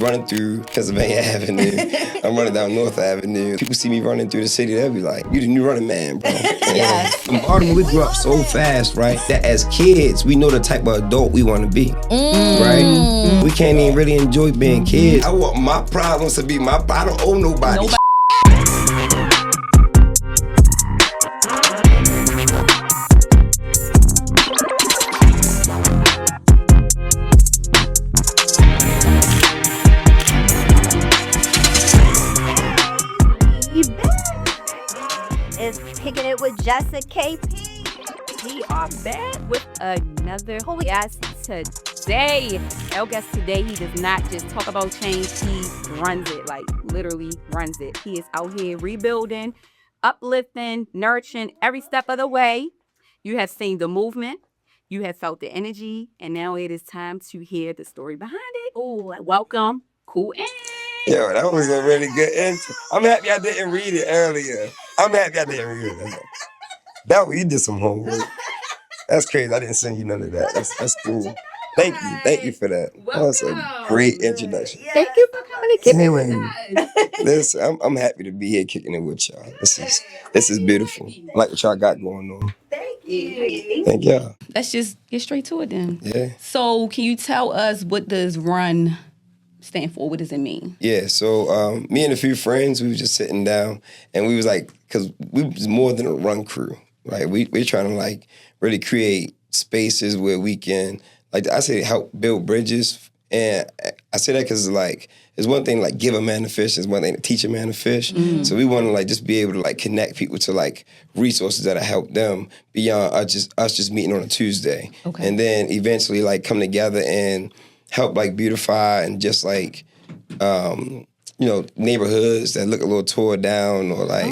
running through Pennsylvania Avenue. I'm running down North Avenue. People see me running through the city, they'll be like, you the new running man, bro. Yes. In Baltimore, we grew up so fast, right, that as kids, we know the type of adult we want to be, right? We can't even really enjoy being kids. I want my problems to be my problem. I don't owe nobody. It's Kickin It with Jess and KP. We are back with another guest today. Our guest today, he does not just talk about change, he runs it, like literally runs it. He is out here rebuilding, uplifting, nurturing every step of the way. You have seen the movement, you have felt the energy, and now it is time to hear the story behind it. Oh, welcome, Cool In. Yo, that was a really good intro. I'm happy I didn't read it earlier. You did some homework. That's crazy. I didn't send you none of that. That's cool. Thank you for that. That was a great introduction. Thank you for coming to Kickin' It. Listen, I'm happy to be here kicking it with y'all. This is beautiful. I like what y'all got going on. Thank you. Thank y'all. Let's just get straight to it then. Yeah. So can you tell us, what does R.U.N stand for? What does it mean? Yeah, so me and a few friends, we was just sitting down, and we was like, because we was more than a run crew, right? We're trying to like really create spaces where we can, like I say, help build bridges. And I say that because like, it's one thing to like give a man a fish, it's one thing to teach a man to fish. Mm-hmm. So we want to like just be able to like connect people to like resources that'll help them beyond us just meeting on a Tuesday. Okay. And then eventually like come together and help like beautify and just like, neighborhoods that look a little tore down or like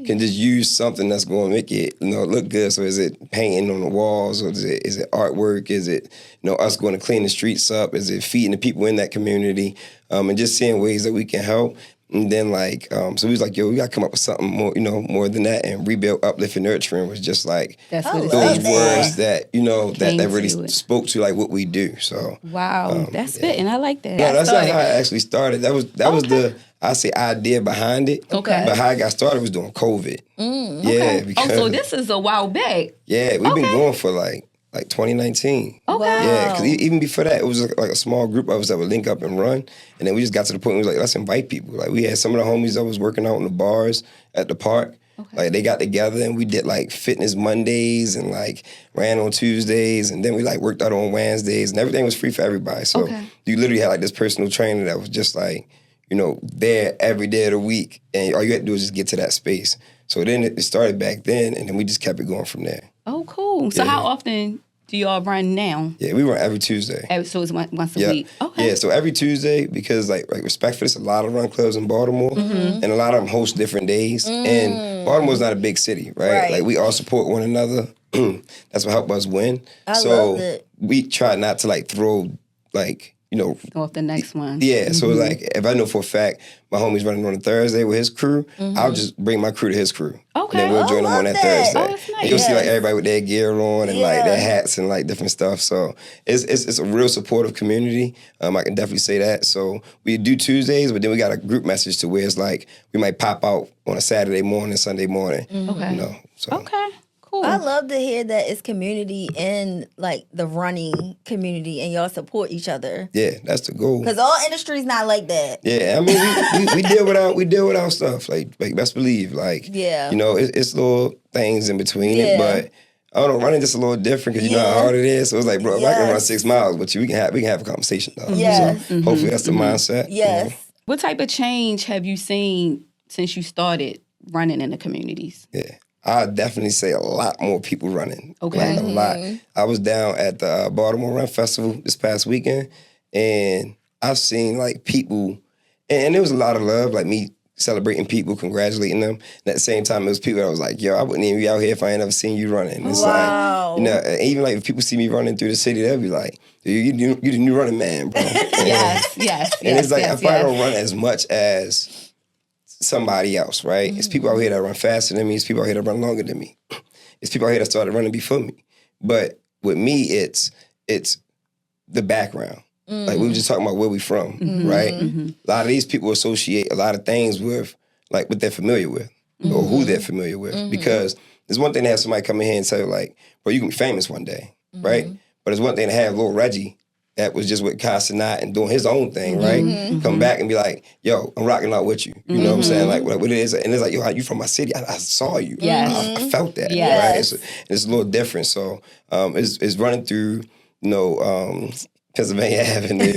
can just use something that's going to make it, look good. So is it painting on the walls, or is it artwork? Is it, us going to clean the streets up? Is it feeding the people in that community? And just seeing ways that we can help. And then like, so we was like, we got to come up with something more, more than that. And rebuild, uplift, and nurturing was just like those words that, that really spoke to like what we do. So wow, that's fitting. I like that. No, that's not how it actually started. That was the idea behind it. Okay. But how I got started was during COVID. Yeah. Because, so this is a while back. Yeah, we've been going for like 2019. Okay. Yeah, because even before that, it was like a small group of us that would link up and run. And then we just got to the point where we was like, let's invite people. Like we had some of the homies that was working out in the bars at the park. Okay. Like they got together and we did like fitness Mondays and like ran on Tuesdays. And then we like worked out on Wednesdays and everything was free for everybody. So you literally had like this personal trainer that was just like, there every day of the week. And all you had to do was just get to that space. So then it started back then, and then we just kept it going from there. Oh, cool. So how often do y'all run now? Yeah, we run every Tuesday. So it's once a week? Okay. Yeah, so every Tuesday, because like respectfully, there's a lot of run clubs in Baltimore, and a lot of them host different days. And Baltimore's not a big city, right? Like we all support one another. That's what helped us win. I love it. We try not to like throw like, go off the next one. Yeah, so like if I know for a fact my homie's running on a Thursday with his crew, I'll just bring my crew to his crew. Okay. And then we'll join them on that Thursday. Oh, that's nice. And you'll see like everybody with their gear on and like their hats and like different stuff. So it's a real supportive community. I can definitely say that. So we do Tuesdays, but then we got a group message to where it's like we might pop out on a Saturday morning, Sunday morning. Okay. Okay. Cool. I love to hear that it's community in like the running community and y'all support each other. Yeah, that's the goal. Because all industry's not like that. Yeah, I mean we deal with our stuff. Like best believe. Like it's little things in between it, but I don't know, running just a little different because you know how hard it is. So it's like, bro, if I can run 6 miles, but we can have a conversation though. Yes. So hopefully that's the mindset. Yes. What type of change have you seen since you started running in the communities? Yeah. I'd definitely say a lot more people running. Okay. Like a lot. I was down at the Baltimore Run Festival this past weekend, and I've seen like people, and there was a lot of love, like me celebrating people, congratulating them. And at the same time, it was people that was like, yo, I wouldn't even be out here if I ain't never seen you running. It's like, even like if people see me running through the city, they'll be like, you the new running man, bro. Yes. And it's like, I probably don't run as much as somebody else, right? It's people out here that run faster than me. It's people out here that run longer than me. It's people out here that started running before me. But with me, it's the background. Like we were just talking about where we from, right? A lot of these people associate a lot of things with like what they're familiar with or who they're familiar with. Because there's one thing to have somebody come in here and say like, bro, you can be famous one day, right? But it's one thing to have little Reggie that was just with Casanat and doing his own thing, right? Come back and be like, yo, I'm rocking out with you. You know what I'm saying? Like what it is. And it's like, yo, you from my city. I saw you. I felt that, right? It's a little different. So it's running through, Pennsylvania Avenue.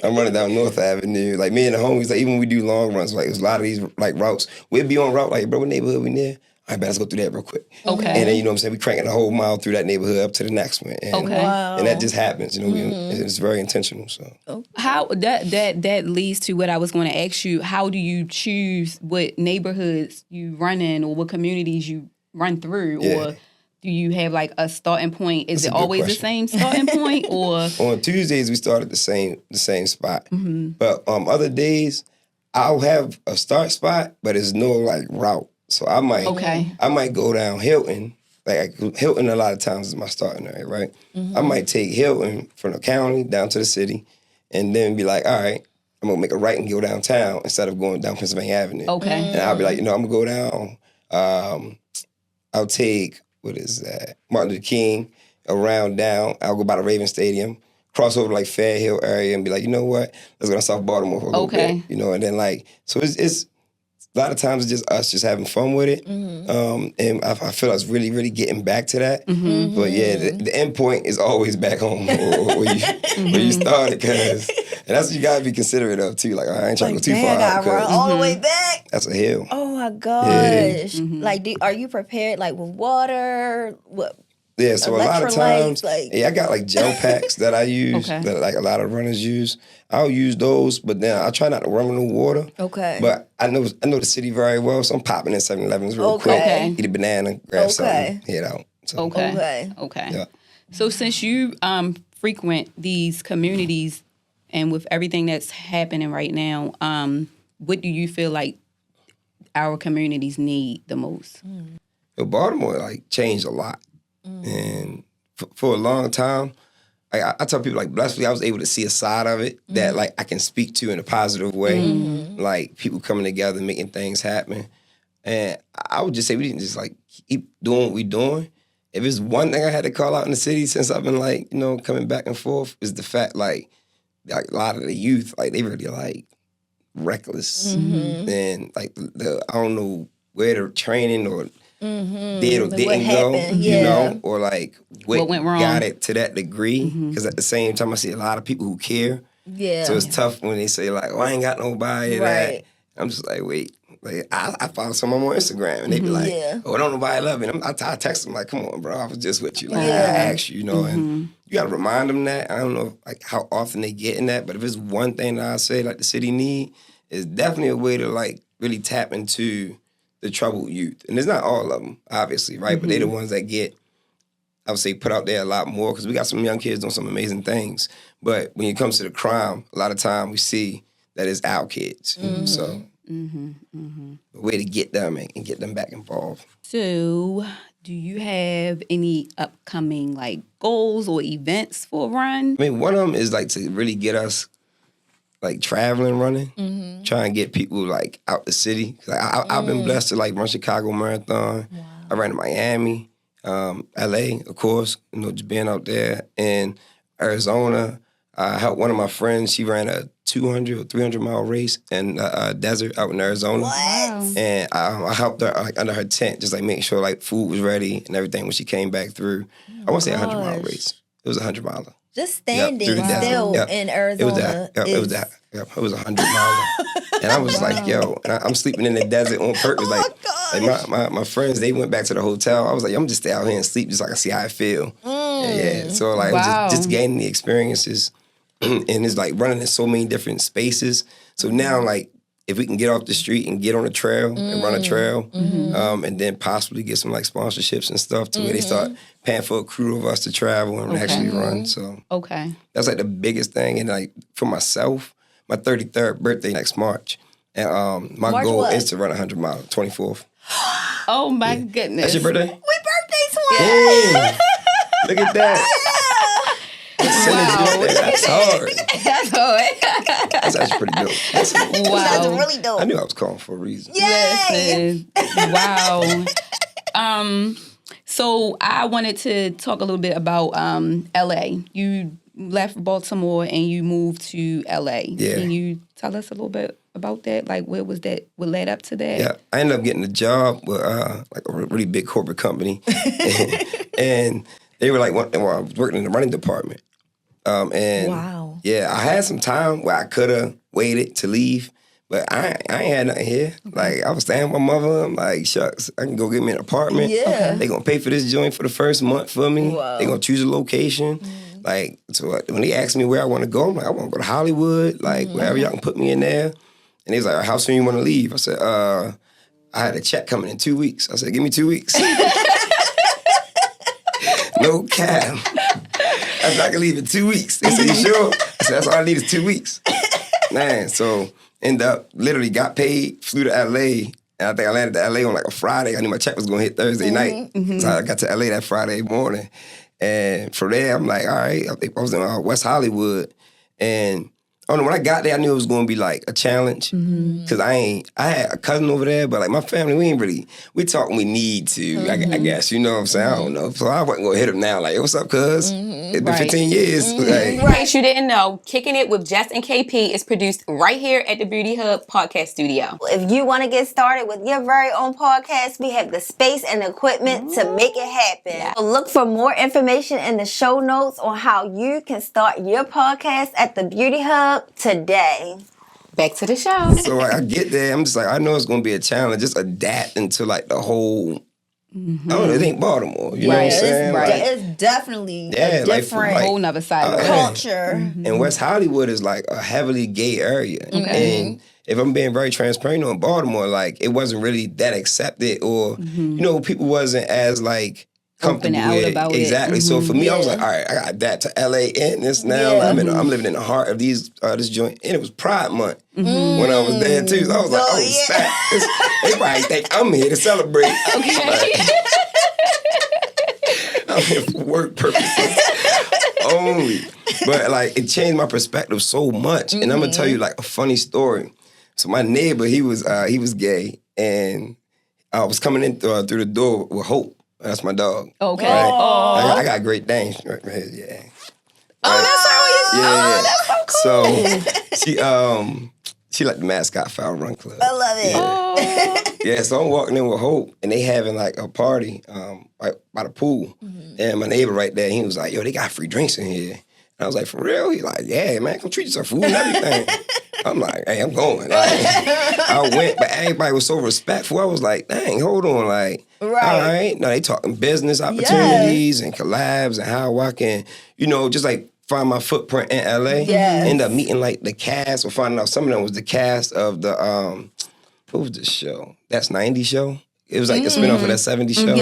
I'm running down North Avenue. Like me and the homies, like even when we do long runs, like there's a lot of these like routes. We'd be on route, like, bro, what neighborhood we near? All right, let's go through that real quick. Okay. And then, you know what I'm saying, we cranking a whole mile through that neighborhood up to the next one. And, and that just happens, it's very intentional. So how that leads to what I was going to ask you. How do you choose what neighborhoods you run in or what communities you run through? Or do you have like a starting point? Is it always the same starting point? Or on Tuesdays we start at the same spot. But other days I'll have a start spot, but it's no like route. So I might go down Hilton. Like Hilton a lot of times is my starting area, right? I might take Hilton from the county down to the city and then be like, all right, I'm gonna make a right and go downtown instead of going down Pennsylvania Avenue. Okay. And I'll be like, I'm gonna go down, I'll take, what is that? Martin Luther King, around down. I'll go by the Raven Stadium, cross over to like Fair Hill area and be like, you know what? Let's go to South Baltimore for a little bit. And then like, so it's a lot of times it's just us just having fun with it. And I feel us really, really getting back to that. But yeah, the end point is always back home where you started, because and that's what you gotta be considerate of too. Like, I ain't trying to go too far out. Run all the way back. That's a hill. Oh my gosh. Like, are you prepared like with water? What? Yeah, so a lot of times, I got like gel packs that I use that like a lot of runners use. I'll use those, but then I try not to run with no water. Okay. But I know the city very well, so I'm popping in 7-Elevens real quick. Eat a banana, grab something, head out. So, Okay. Yeah. So since you frequent these communities and with everything that's happening right now, what do you feel like our communities need the most? Well, Baltimore like changed a lot. And for a long time, I tell people, like, blessedly, I was able to see a side of it that, like, I can speak to in a positive way. Like, people coming together, making things happen. And I would just say we didn't just, like, keep doing what we're doing. If it's one thing I had to call out in the city since I've been, like, coming back and forth, is the fact, like a lot of the youth, like, they really, like, reckless. And, like, I don't know where they're training or did or didn't go, or like what went wrong, got it to that degree. Because at the same time, I see a lot of people who care. Yeah. So it's tough when they say like, "Oh, I ain't got nobody." That I'm just like, wait. Like I follow someone on Instagram and they be like, "Oh, don't nobody love me." I text them like, "Come on, bro, I was just with you." Like I asked you, and you got to remind them that. I don't know like how often they get in that, but if it's one thing that I say like the city need, is definitely a way to like really tap into the troubled youth. And it's not all of them, obviously, right? But they're the ones that get, I would say, put out there a lot more, because we got some young kids doing some amazing things. But when it comes to the crime, a lot of time we see that it's our kids. So a way to get them and get them back involved. So do you have any upcoming like goals or events for Run? I mean, one of them is like to really get us like traveling, running, try and get people like out the city. Like, I've been blessed to like run Chicago Marathon. Wow. I ran to Miami, LA, of course, just being out there. And Arizona, I helped one of my friends. She ran a 200 or 300 mile race in the desert out in Arizona. What? And I helped her like under her tent, just like making sure like food was ready and everything when she came back through. I won't say a 100-mile race. It was a 100-miler. Just standing still in Arizona. It was that. It was 100-miler. And I was like, yo, and I'm sleeping in the desert on purpose. Like my friends, they went back to the hotel. I was like, I'm just stay out here and sleep just so I can see how I feel. So like, it was just gaining the experiences. And it's like running in so many different spaces. So now, like, if we can get off the street and get on a trail and run a trail, and then possibly get some like sponsorships and stuff to where they start paying for a crew of us to travel and actually run. So that's like the biggest thing. And like for myself, my 33rd birthday next March, and my goal is to run 100 miles, 24th. Oh my goodness! That's your birthday? We birthday twins. Look at that. That's hard. That's hard. That's actually pretty dope. That's really dope. I knew I was calling for a reason. Yay! Listen, wow. So I wanted to talk a little bit about LA. You left Baltimore and you moved to LA. Yeah. Can you tell us a little bit about that? Like, what led up to that? Yeah, I ended up getting a job with like a really big corporate company, and they were like, I was working in the running department. And wow. Yeah, I had some time where I could have waited to leave, but I ain't had nothing here. Like, I was staying with my mother. I'm like, shucks, I can go get me an apartment. Yeah. They gonna pay for this joint for the first month for me. Wow. They gonna choose a location. Like, so when they asked me where I want to go, I'm like, I want to go to Hollywood, like wherever y'all can put me in there. And he was like, how soon you want to leave? I said, I had a check coming in 2 weeks. I said, give me 2 weeks. No cap. I said, I can leave in 2 weeks. They said, you sure? I said, that's all I need is 2 weeks. Man, so ended up, literally got paid, flew to LA. And I think I landed to LA on like a Friday. I knew my check was going to hit Thursday night. So I got to LA that Friday morning. And from there, I'm like, all right. I think I was in West Hollywood. And I don't know, when I got there, I knew it was going to be like a challenge. Because I had a cousin over there, but like my family, we talk when we need to, I guess, you know what I'm saying? I don't know. So I wasn't going to hit him now, like, hey, what's up, cuz? It's been 15 years. Like, In case you didn't know, Kicking It with Jess and KP is produced right here at the Beauty Hub podcast studio. If you want to get started with your very own podcast, we have the space and equipment to make it happen. Yeah. So look for more information in the show notes on how you can start your podcast at the Beauty Hub today. Back to the show. so I get there, I'm just like, I know it's going to be a challenge, just adapting to like the whole, I don't know, it ain't Baltimore, you know what I'm saying? It's definitely a different like, whole nother side of it. culture. And West Hollywood is like a heavily gay area. And if I'm being very transparent on Baltimore, like it wasn't really that accepted or, you know, people wasn't as like comfortable out with it. about it. Exactly. So for me, I was like, all right, I got that to LA and this now. I'm living in the heart of this joint. And it was Pride Month when I was there too. So I was like, snap. They probably think I'm here to celebrate. Okay. I'm here for work purposes only. But like it changed my perspective so much. And I'm gonna tell you like a funny story. So my neighbor, he was gay, and I was coming in through the door with Hope. That's my dog. Okay. Right? Oh. I got Great Danes right here. Yeah. Oh, that's how So she like the mascot for R.U.N. Club. I love it. Yeah, so I'm walking in with Hope, and they having like a party right by the pool. And my neighbor right there, he was like, yo, they got free drinks in here. And I was like, for real? He's like, yeah, man, come treat yourself, food and everything. I'm like, hey, I'm going. Like, I went, but everybody was so respectful. I was like, dang, hold on, like, all right. Now they talking business opportunities and collabs and how I can, you know, just like find my footprint in LA. End up meeting like the cast or finding out some of them was the cast of the, what was the show? That's 90 show. It was like a spinoff of that 70s show.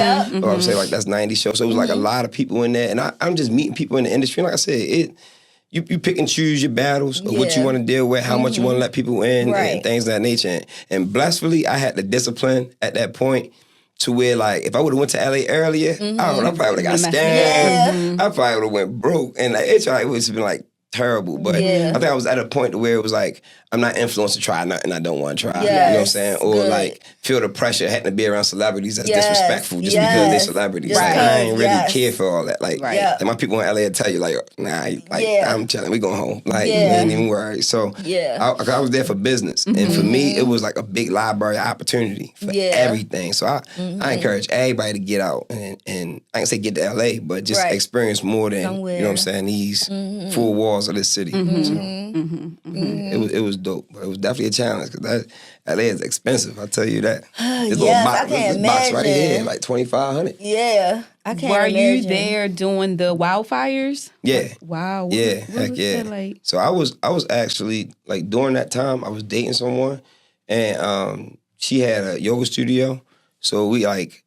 Or I would say like that's 90s show. So it was like a lot of people in there. And I'm just meeting people in the industry. And like I said, you pick and choose your battles of what you want to deal with, how much you want to let people in, and things of that nature. And blissfully, I had the discipline at that point to where, like, if I would have went to LA earlier, I don't know, I probably would have got scammed. I probably would have went broke. And like, it would have been like terrible. But I think I was at a point where it was like, I'm not influenced to try nothing I don't want to try. You know what I'm saying? Or like feel the pressure having to be around celebrities that's disrespectful just because they're celebrities. Like I ain't really care for all that. Like and my people in LA will tell you like, nah, like I'm chilling, we going home. Like you ain't even worried. So I was there for business. And for me, it was like a big library opportunity for everything. So I encourage everybody to get out and I can say get to LA, but just experience more than you know what I'm saying, these 4 walls of this city. It was dope, but it was definitely a challenge because LA is expensive. I tell you that. This little box, this box right here, like $2,500. Yeah, I can't. Were imagine. you there doing the wildfires? Yeah. Wow. What was that like? So I was actually like during that time I was dating someone, and she had a yoga studio. So we like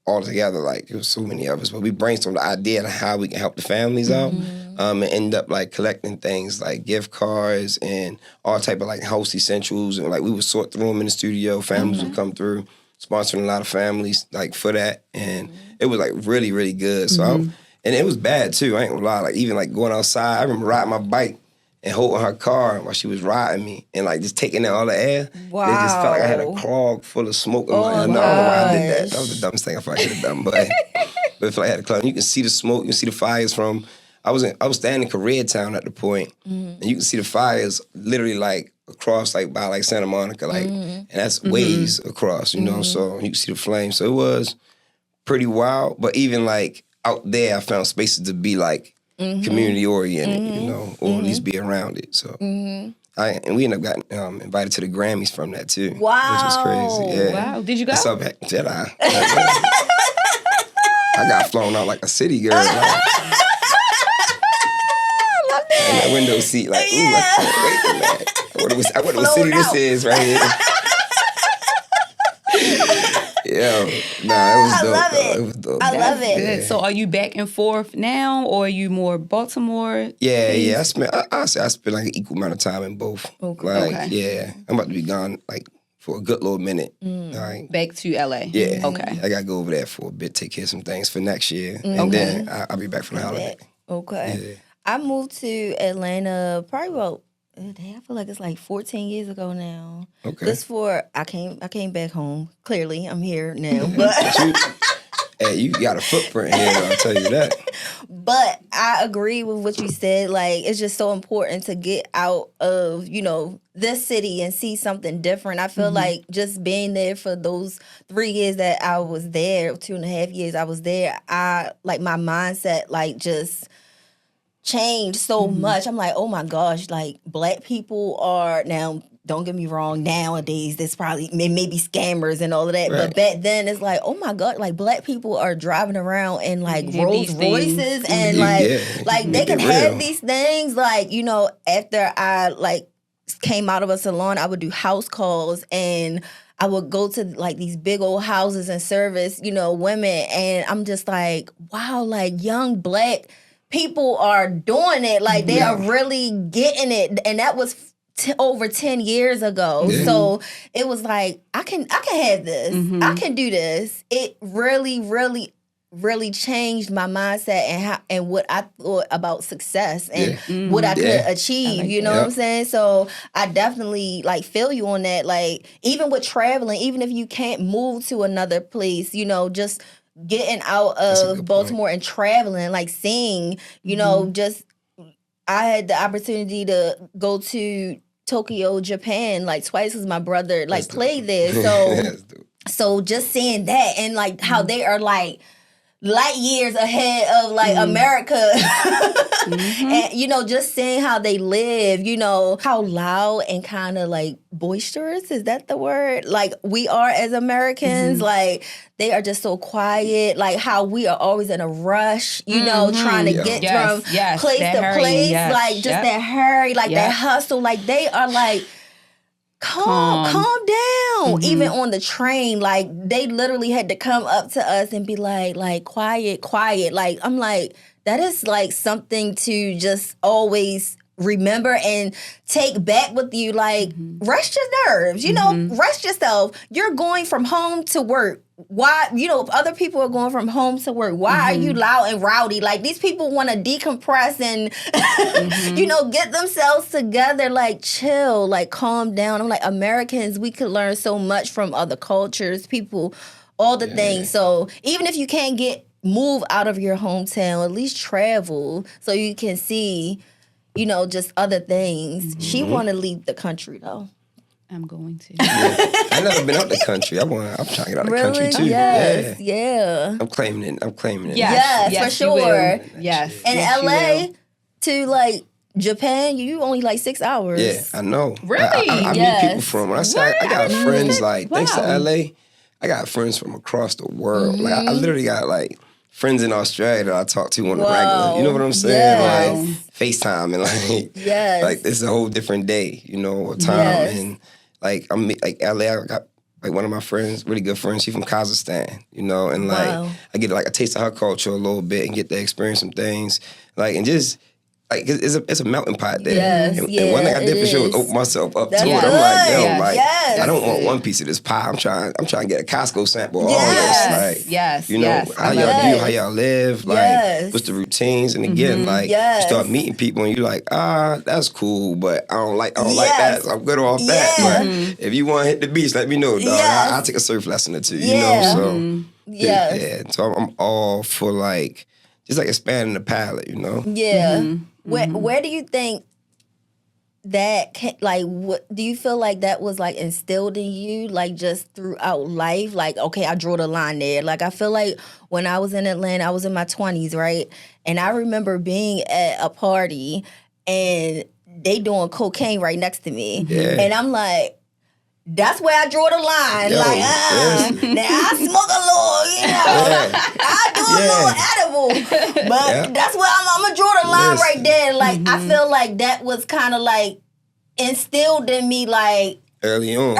all together, like it was so many of us, but we brainstormed the idea of how we can help the families out. And end up like collecting things like gift cards and all type of like house essentials, and like we would sort through them in the studio. Families would come through, sponsoring a lot of families like for that, and it was like really, really good. So And it was bad too. I ain't gonna lie. Like even like going outside, I remember riding my bike and holding her car while she was riding me, and like just taking in all the air. Wow. It just felt like I had a clog full of smoke in my I don't know why I did that. That was the dumbest thing I probably could have done. But it felt like I had a clog. You can see the smoke. You can see the fires from. I was staying in Koreatown at the point, and you can see the fires literally like across like by like Santa Monica, like, and that's ways across, you know. So you can see the flames. So it was pretty wild. But even like out there, I found spaces to be like community oriented, you know, or at least be around it. So and we ended up getting invited to the Grammys from that too. Wow. Which was crazy. Yeah. Wow. Did you go? What's up, Jedi? I got flown out like a city girl. Like, in that window seat, like, ooh, I can't wait for that. I wonder what city this is right here. It was dope. It was dope. I love it. Good. So are you back and forth now, or are you more Baltimore? Yeah. I spent like an equal amount of time in both. Okay. Like, yeah, I'm about to be gone like for a good little minute. Like, Back to LA. yeah. Okay. I gotta go over there for a bit, take care of some things for next year, and then I'll be back for the holiday. Okay. Yeah. I moved to Atlanta probably about, I feel like it's like 14 years ago now. Okay. This I came back home. Clearly, I'm here now. But Hey, you got a footprint here, I'll tell you that. But I agree with what you said. Like, it's just so important to get out of, you know, this city and see something different. I feel like just being there for those 3 years that I was there, 2.5 years I was there, my mindset, like, just changed so much. I'm like, oh my gosh, like Black people are now, don't get me wrong, nowadays there's probably maybe scammers and all of that. Right. But back then it's like, oh my God, like Black people are driving around in like Rolls Royces and like they can have these things. Like, you know, after I like came out of a salon, I would do house calls and I would go to like these big old houses and service, you know, women. And I'm just like, wow, like young Black people are doing it. Like they are really getting it. And that was over 10 years ago. Yeah. So it was like, I can have this. I can do this. It really, really, really changed my mindset and what I thought about success and what I could achieve. Like, you know what I'm saying? So I definitely like feel you on that. Like even with traveling, even if you can't move to another place, you know, just getting out of Baltimore and traveling, like seeing, you know, just I had the opportunity to go to Tokyo, Japan, like twice because my brother like played there. So just seeing that and like how they are like light years ahead of like America. And, you know, just seeing how they live, you know, how loud and kind of like boisterous, is that the word? Like we are as Americans, like they are just so quiet, like how we are always in a rush, you know, trying to get from place to place, like just that hurry, like that hustle, like they are like, calm down. Even on the train, like they literally had to come up to us and be like quiet. Like I'm like, that is like something to just always remember and take back with you. Like rest your nerves, you know, rest yourself. You're going from home to work. Why, you know, other people are going from home to work. Why are you loud and rowdy? Like these people want to decompress and, you know, get themselves together, like chill, like calm down. I'm like, Americans, we could learn so much from other cultures, people, all the things. So even if you can't move out of your hometown, at least travel so you can see, you know, just other things. She want to leave the country though. I'm going to. I've never been out the country. I'm trying to get out the country too. Yes, yeah. I'm claiming it. Yes, for sure. Yes. And LA to like Japan, you only like 6 hours. Yeah, I know. Really? I meet people from, when I say I got friends like, thanks to LA, I got friends from across the world. Like I literally got like friends in Australia that I talk to on the regular. You know what I'm saying? Like FaceTime and like, like it's a whole different day, you know, or time. And like I'm like LA, I got like one of my friends, really good friends, she's from Kazakhstan, you know, and like I get like a taste of her culture a little bit and get to experience some things. Like and just like it's a melting pot there. Yes, and one thing I did for sure was open myself up to it. I'm like, yo, like I don't want one piece of this pie. I'm trying to get a Costco sample of all this. Like, you know, how y'all do, how y'all live, like what's the routines, and again, like you start meeting people and you're like, that's cool, but I don't like that. So I'm good off that. But if you want to hit the beach, let me know, dog. I'll take a surf lesson or two. You know, so yeah. So I'm all for like just like expanding the palette, you know. Yeah. Where do you think that what do you feel like that was like instilled in you, like just throughout life? Like, okay, I drew the line there. Like, I feel like when I was in Atlanta, I was in my 20s, right? And I remember being at a party and they doing cocaine right next to me. Yeah. And I'm like, that's where I draw the line. Now I smoke a little, you know, I do a little edible, but that's where I'm gonna draw the line right there. Like, I feel like that was kind of like instilled in me, like early on.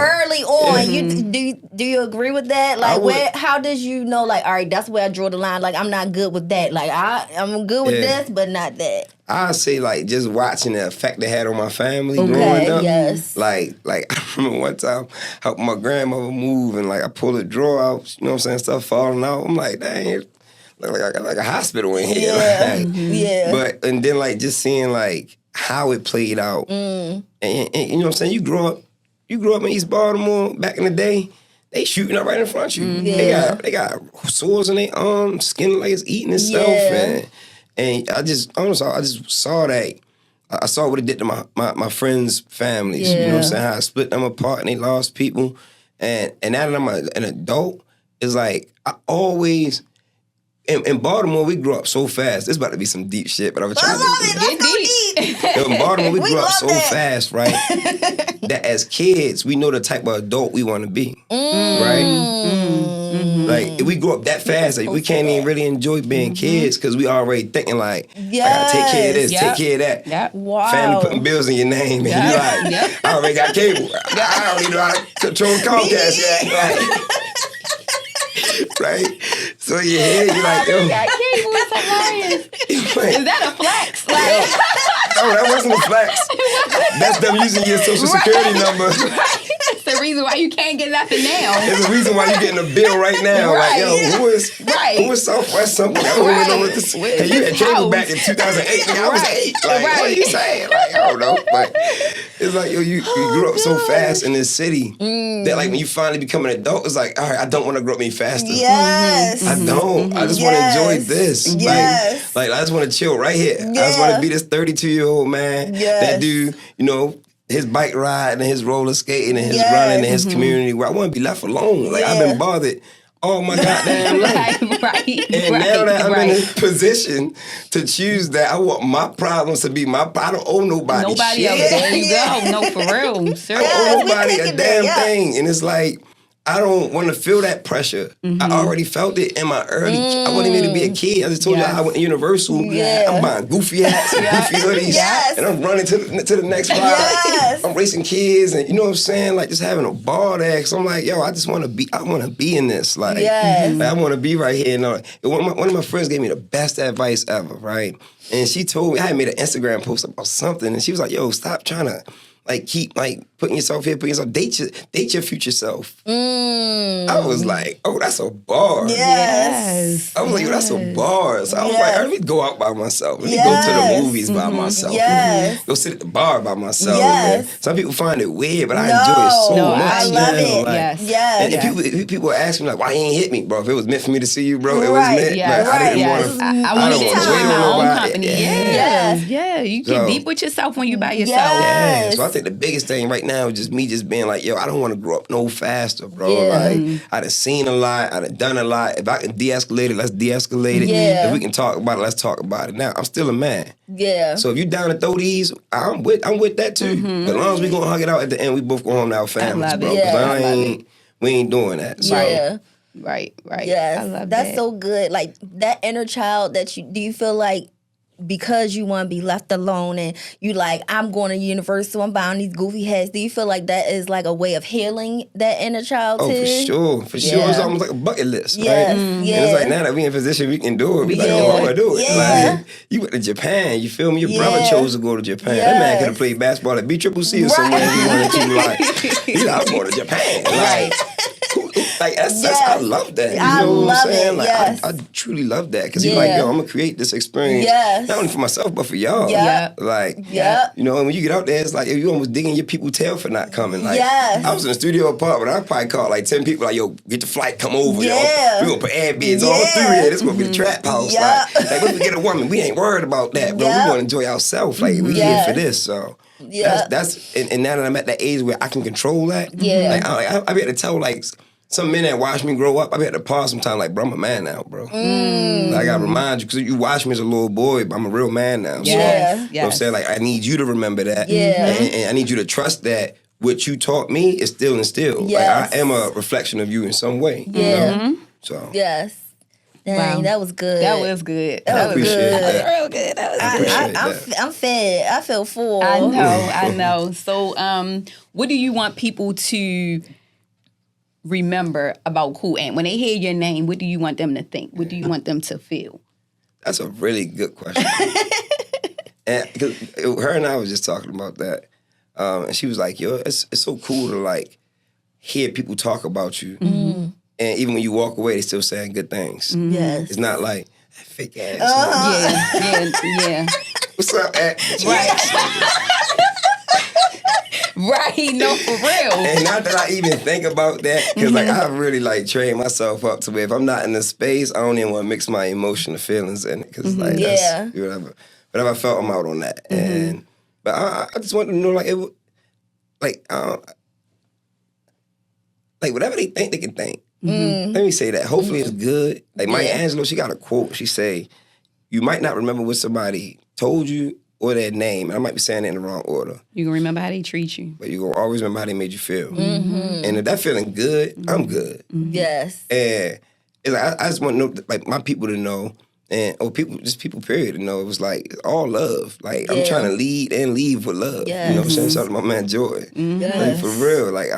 Do you agree with that? Like, how did you know? Like, all right, that's where I draw the line. Like, I'm not good with that. Like, I'm good with this, but not that. I say like just watching the effect they had on my family growing up. Yes. Like I remember one time helping my grandmother move and like I pulled a drawer out, you know what I'm saying, stuff falling out. I'm like, dang, look like a hospital in here. Yeah. But and then like just seeing like how it played out. And you know what I'm saying, you grew up in East Baltimore back in the day. They shooting up right in front of you. They got sores in their arms, skin like it's eating itself, and I just saw that. I saw what it did to my friends' families. You know what I'm saying? How it split them apart and they lost people. And now that I'm an adult, it's like I always in Baltimore we grew up so fast. This about to be some deep shit, but I was trying to get deep. In Baltimore we grew up so fast, right? That as kids we know the type of adult we want to be, right? Like, if we grew up that fast, like, we can't even really enjoy being kids because we already thinking, like, I gotta take care of this, take care of that. Wow. Family putting bills in your name. And you're like, I already got cable. I don't even know how to control Comcast yet. Right? So in your head, you're like, yo. Got cable, it's hilarious. Is that a flex? Like, no, that wasn't a flex. That's them using your social security number. That's the reason why you can't get nothing now. It's the reason why you're getting a bill right now. Like, yo, who is Southwest something? I don't even know what this is. Hey, you had cable back in 2008. I was 8. Like, what are you saying? Like, I don't know. But it's like, yo, you grew up so fast in this city that, like, when you finally become an adult, it's like, all right, I don't want to grow up any faster. Yes. I don't. I just want to enjoy this. Yes. Like, I just want to chill right here. I just want to be this 32-year-old man that do, you know, his bike ride and his roller skating and his running and his community where I want to be left alone. Like, I've been bothered all my goddamn life. And now that I'm in a position to choose that, I want my problems to be my problem. I don't owe nobody shit. Else. There you go. No, for real. Seriously. I don't owe nobody a damn thing. And it's like, I don't want to feel that pressure. I already felt it in my early. I wasn't even to be a kid. I just told you I went to Universal. I'm buying goofy hats and goofy hoodies, and I'm running to the next ride. I'm racing kids, and you know what I'm saying, like just having a ball there. Cause I'm like, yo, I just want to be. I want to be in this. Like, like I want to be right here. And one of my friends gave me the best advice ever. Right, and she told me I had made an Instagram post about something, and she was like, yo, stop trying to. Like, keep, like, putting yourself here, date your future self. I was like, oh, that's a bar. Yes. I was like, yo, that's a bar. So I was like, let me go out by myself. Let me go to the movies by myself. Go sit at the bar by myself. Man. Some people find it weird, but I enjoy it so much. I love it. Like, and people ask me, like, why you ain't hit me, bro? If it was meant for me to see you, bro, it was meant. Like, I didn't want to. I want to get to my own company. Yeah. You get deep with yourself when you by yourself. So I think the biggest thing right now is just me just being like, yo, I don't want to grow up no faster, bro. Like, I done seen a lot, I done done a lot. If I can de-escalate it, let's de-escalate it. If we can talk about it, let's talk about it. Now, I'm still a man. So if you down to throw these, I'm with that too. But as long as we gonna hug it out at the end, we both go home to our families, bro. Because we ain't doing that. So. Right. Yes. I love that's so good. Like, that inner child that do you feel like because you want to be left alone and you like, I'm going to Universal, I'm buying these goofy hats. Do you feel like that is like a way of healing that inner childhood? Oh, for sure. It's almost like a bucket list, Yes, right? yeah. And it's like now that we in position, we can do it. We like, oh, I'm gonna do it. Yeah. Like, you went to Japan, you feel me? Your brother chose to go to Japan. That man could have played basketball at BCCC or somewhere if he wanted to. Like, he's like, I'm going to Japan. Like, like that's I love that. You know what I'm saying? Like I truly love that because he's like, yo, I'm gonna create this experience not only for myself but for y'all. Like, you know, and when you get out there, it's like you almost digging your people's tail for not coming. Like, I was in a studio apartment. I probably called like 10 people. Like, yo, get the flight, come over. Yo, we gonna put Airbnbs all through here. This gonna be the trap house. Like when we get a woman, we ain't worried about that, but we want to enjoy ourselves. Like we here for this, so. That's and now that I'm at that age where I can control that, like I be able to tell like some men that watch me grow up, I be able to pause sometimes like, bro, I'm a man now, bro. Like, I gotta remind you, because you watch me as a little boy, but I'm a real man now. So, you know what I'm saying? Like, I need you to remember that. And I need you to trust that what you taught me is still instilled. Like, I am a reflection of you in some way. You know? So. Yes. Dang, that was good. That was good. That was good. That was real good. That was good. I'm fed. I feel full. I know. So, what do you want people to remember about Cool Ant? When they hear your name, what do you want them to think? What do you want them to feel? That's a really good question. And because her and I was just talking about that, and she was like, "Yo, it's so cool to like hear people talk about you." And even when you walk away, they still saying good things. Yes. It's not like, fake ass. Yeah. What's up, Ant? Right, no, for real. And not that I even think about that, because like I really like trained myself up to where if I'm not in the space, I don't even want to mix my emotional feelings in it, because like that's whatever I felt, I'm out on that. And but I just want to know like it, like whatever they think, they can think. Let me say that. Hopefully it's good. Like Maya Angelou, she got a quote. She say, "You might not remember what somebody told you or their name." And I might be saying it in the wrong order. You gonna remember how they treat you. But you gonna always remember how they made you feel. And if that feeling good, I'm good. Yes. And it's like, I just want to know, like my people to know, and people period to know, it was like it's all love. Like I'm trying to lead and leave with love. You know what I'm saying? Shout out to my man Joy. Like for real. Like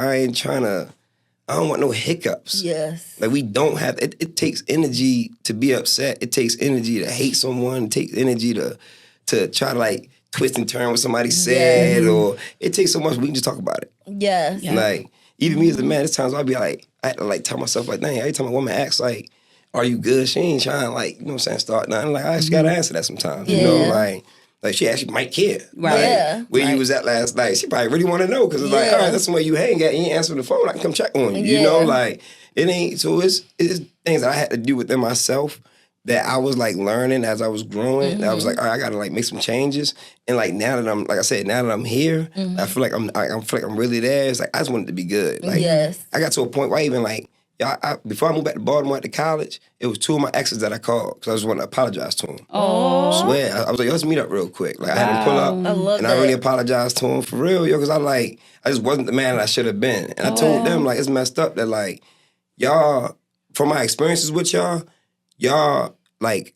I don't want no hiccups. Yes. Like we don't have, it takes energy to be upset. It takes energy to hate someone. It takes energy to try to like twist and turn what somebody said, or it takes so much, we can just talk about it. Yes. Like, even me as a man, there's times I'll be like, I have to like tell myself like, dang, every time a woman asks like, are you good? She ain't trying to like, you know what I'm saying, start nothing. Like, I actually gotta answer that sometimes, you know, like she actually might care. Right. Like, where you was at last night. She probably really want to know, because it's like, all right, that's somewhere you hang at. You ain't answering the phone. I can come check on you. You know, like, it ain't, so it's things that I had to do within myself that I was like learning as I was growing. I was like, all right, I gotta like make some changes. And like now that I'm, like I said, now that I'm here, I feel like I'm really there. It's like, I just want it to be good. Like, I got to a point where I even like, before I moved back to Baltimore to college, it was two of my exes that I called because I just wanted to apologize to them. Oh, swear. I was like, let's meet up real quick. Like I had him pull up, I really apologized to him for real, yo, because I just wasn't the man that I should have been. And I told them like it's messed up that like y'all, from my experiences with y'all like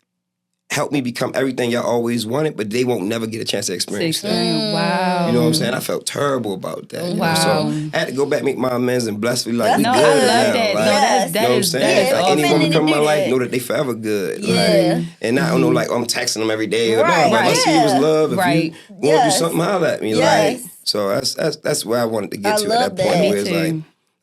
helped me become everything y'all always wanted, but they won't never get a chance to experience that. Wow. You know what I'm saying? I felt terrible about that. You know? So I had to go back, make my amends, and blessfully like, we no, good I love now. that. Like, you know what I'm saying? Like, any woman come in my life, know that they forever good. Like, and not know like, I'm texting them every day. Like, I see you as love. If you want to do something, holler at me. Like, so that's where I wanted to get to at that point. Where it's like,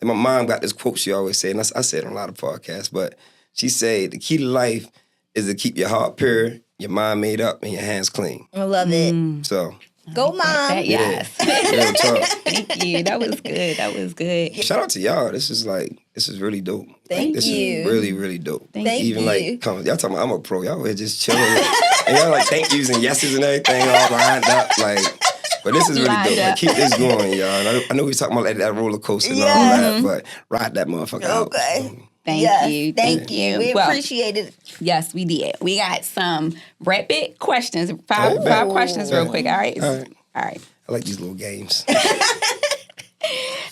and my mom got this quote she always said, and I said it on a lot of podcasts, but she said, the key to life is to keep your heart pure, your mind made up, and your hands clean. I love it. So. Go, Mom. Yes. Real talk. Thank you. That was good. That was good. Shout out to y'all. This is really dope. Thank this you. is really, really dope. Thank Even you. like, y'all talking about I'm a pro. Y'all were just chilling. And y'all like thank yous and yeses and everything all lined up. Like, but this is really dope. Like, keep this going, y'all. And I know we talking about like that roller coaster and all that, but ride that motherfucker out. Okay. Thank you. Thank you. We appreciate it. Yes, we did. We got some rapid questions. Five questions real quick. All right. All right. I like these little games.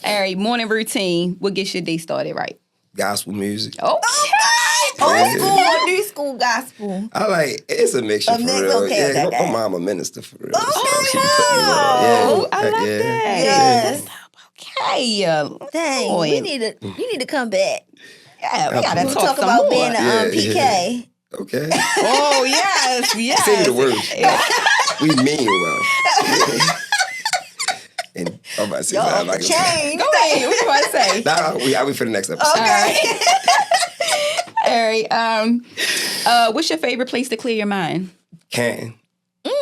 All right. Morning routine. What gets your day started right? Gospel music. Okay. Old school or new school gospel? I like it's a mixture for mix, real. okay, Yeah, okay. my mom a minister for real. Okay. She put me on. Oh, I heck love yeah. that. Yes. Okay. Dang, Boy. you need to come back. Yeah, we gotta We'll talk talk some about more. being a Yeah, PK. Okay. Oh, yes, yes. Say the word. We mean well. And I'm about to say something I'm not gonna say. Change. Go ahead. What you want to say? Nah, we for the next episode. Okay. All right. What's your favorite place to clear your mind? Canton.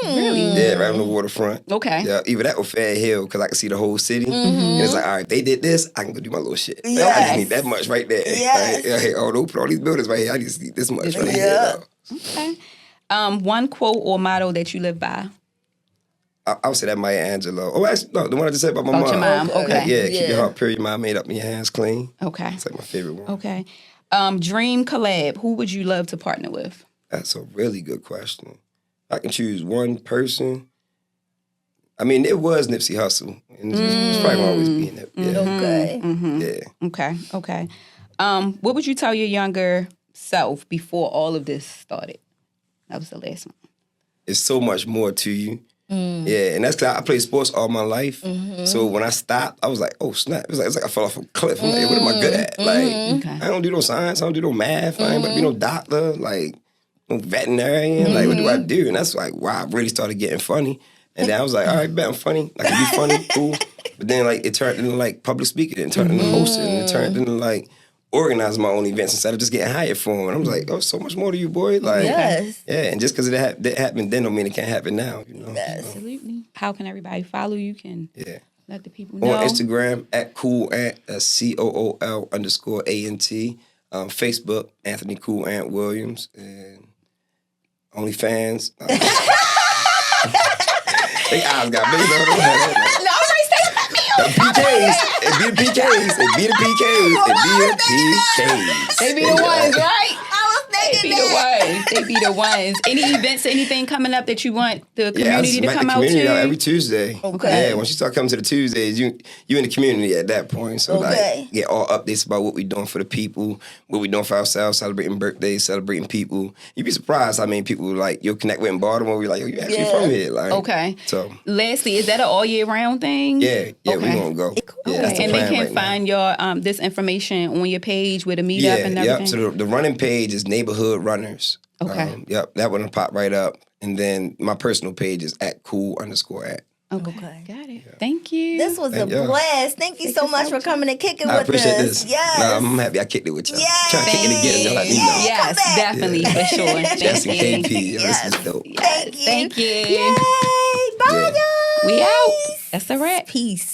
Really? Yeah, right on the waterfront. Okay. Yeah, either that or Fair Hill, because I can see the whole city. And it's like, all right, they did this, I can go do my little shit. Like, I just need that much right there. Yes. Like, hey, oh, don't put all these buildings right here. I just need this much right Yeah. here. Okay. One quote or motto that you live by? I would say that Maya Angelou. Oh, actually, no, the one I just said about my About mom. your mom, okay. Yeah, keep Yeah. your heart pure, your mind made up, and your hands clean. Okay. It's like my favorite one. Okay. Dream collab. Who would you love to partner with? That's a really good question. I can choose one person. I mean, it was Nipsey Hussle, and it's probably gonna always be in it. Yeah. Okay. Yeah. Okay. Okay. What would you tell your younger self before all of this started? That was the last one. It's so much more to you. Yeah, and that's because I played sports all my life. So when I stopped, I was like, oh, snap. It's like I fell off a cliff. I'm like, what am I good at? Like, I don't do no science. I don't do no math. I ain't about to be no doctor, like, no veterinarian. Like, what do I do? And that's like, wow, I really started getting funny. And then I was like, all right, bet I'm funny. I can be funny, cool. But then, like, it turned into, like, public speaking. It turned into hosting. And it turned into, like, organizing my own events instead of just getting hired for them. And I was like, oh, so much more to you, boy. Like, Yes. yeah, and just because it happened then don't mean it can't happen now, you know? Absolutely. How can everybody follow you? Can Yeah. let the people know. On Instagram, at Cool Ant, COOL_ANT. Facebook, Anthony Cool Ant Williams. And OnlyFans. They eyes got big though. PKs. It be the PKs. It be the PKs. It be the PKs. They be the ones, right? I was They thinking be the ones. They be the ones. Any events, anything coming up that you want the community to come the out community to? out every Tuesday. Okay. Yeah, once you start coming to the Tuesdays, you in the community at that point. So Okay. like, get all updates about what we doing for the people, what we doing for ourselves, celebrating birthdays, celebrating people. You'd be surprised how many people like you'll connect with in Baltimore. We're like, yo, you actually from here? Like, Okay. So Lastly, is that an all year round thing? yeah, we Okay. gonna go. Yeah, that's the And they plan can right now. find your this information on your page with a meetup Yeah, and yep. everything. So the running page is Neighborhood Runners. Okay. Yep, that one will pop right up. And then my personal page is at @cool_at. Okay. Got it. Thank you. this was a Thank you. blast. Thank you so much for coming and kicking I with appreciate us. this. Yes. Nah, I'm happy I kicked it with y'all. Yes. Trying to kick it again. Y'all let me know. Yes, Come back. definitely, for sure. Jess and Thank you. KP. Yo, Yes. This is dope. Thank you. Thank you. Yay. Bye, Yeah. guys. We out. That's a wrap. Peace.